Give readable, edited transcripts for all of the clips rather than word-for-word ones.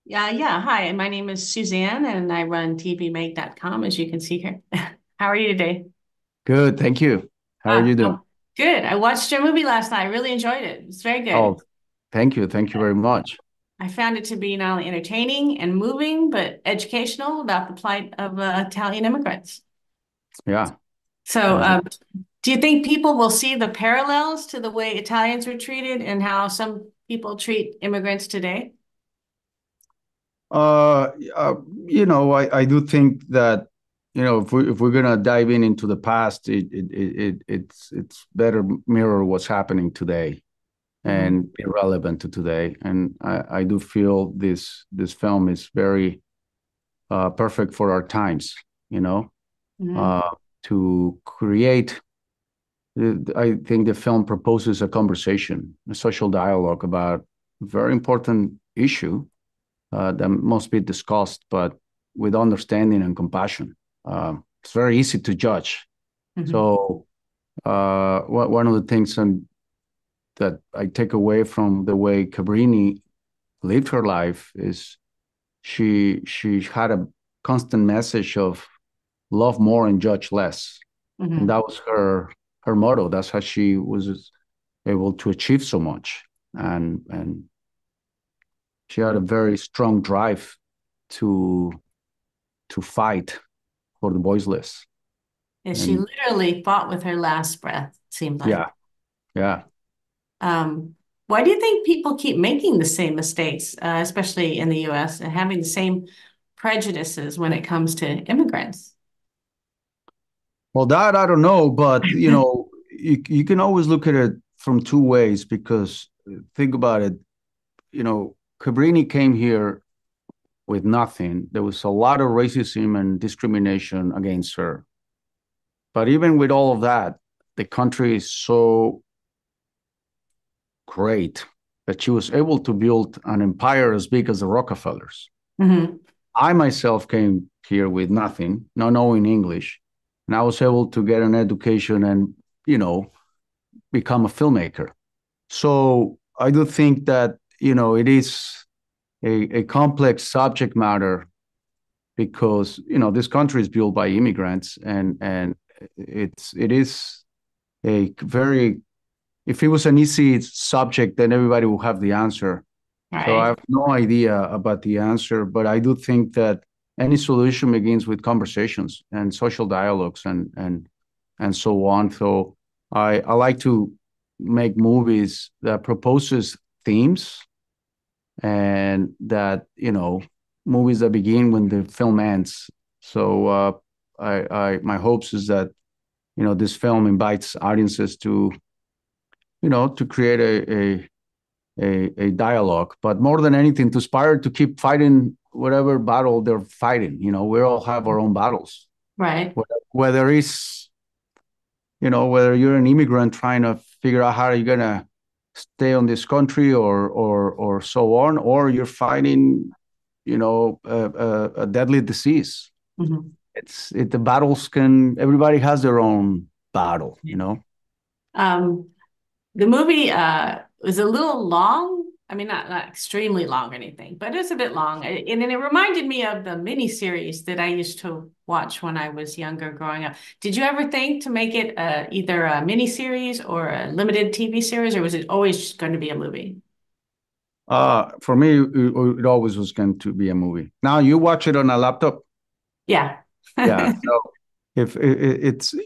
Yeah. Hi, my name is Suzanne and I run tvmake.com, as you can see here. How are you today? Good, thank you. How are you doing? Oh, good. I watched your movie last night. I really enjoyed it. It's very good. Oh, thank you. Thank you very much. I found it to be not only entertaining and moving, but educational about the plight of Italian immigrants. Yeah, So, as do you think people will see the parallels to the way Italians were treated and how some people treat immigrants today? uh, uh I do think that if we're gonna dive into the past, it's better mirror what's happening today Hmm. and be relevant to today. And I do feel this film is very perfect for our times, you know, Hmm. uh to create. I think the film proposes a conversation, a social dialogue about a very important issue that must be discussed, but with understanding and compassion. It's very easy to judge. Hmm. So, one of the things that I take away from the way Cabrini lived her life is she had a constant message of love more and judge less, and Hmm. that was her motto. That's how she was able to achieve so much, and she had a very strong drive to fight for the voiceless. And she And literally fought with her last breath, it seemed like. yeah, yeah. Um, why do you think people keep making the same mistakes, especially in the US, and having the same prejudices when it comes to immigrants? Well, that I don't know, but you can always look at it from two ways because think about it. Cabrini came here with nothing. There was a lot of racism and discrimination against her. But even with all of that, the country is so great that she was able to build an empire as big as the Rockefellers. Hmm. I myself came here with nothing, not knowing English, and I was able to get an education and, you know, become a filmmaker. So I do think that, it is a complex subject matter because, this country is built by immigrants and it is a very, if it was an easy subject, then everybody will have the answer. So I Right. have no idea about the answer, but I do think that any solution begins with conversations and social dialogues and so on. So I like to make movies that proposes themes and that movies that begin when the film ends. So I my hopes is that this film invites audiences to create a dialogue, but more than anything, to aspire to keep fighting whatever battle they're fighting. We all have our own battles. Right. Whether it's, whether you're an immigrant trying to figure out how you're gonna stay on this country or so on, or you're fighting, a deadly disease. Hmm. The battles can, everybody has their own battle. Um, the movie was a little long. I mean, not extremely long or anything, but it's a bit long. And then it reminded me of the miniseries that I used to watch when I was younger growing up. Did you ever think to make it either a miniseries or a limited TV series, or was it always going to be a movie? For me, it always was going to be a movie. Now you watch it on a laptop. Yeah. Yeah. So if it's, I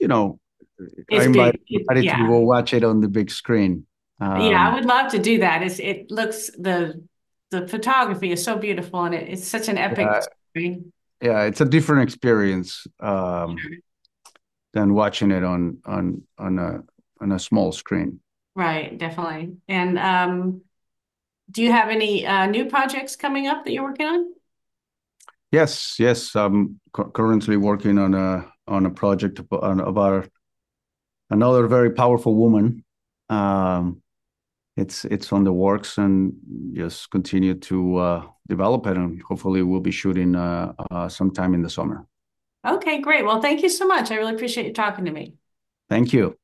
It's invite big. everybody to Yeah. go watch it on the big screen. Yeah, I Um, would love to do that. It looks the photography is so beautiful and it's such an epic yeah, story. yeah, it's a different experience Sure. than watching it on a small screen. Right, definitely. And do you have any new projects coming up that you're working on? Yes, yes. I'm currently working on a project about another very powerful woman. Um, it's on the works and just continue to develop it, and hopefully we'll be shooting sometime in the summer. Okay, great. Well, thank you so much. I really appreciate you talking to me. Thank you.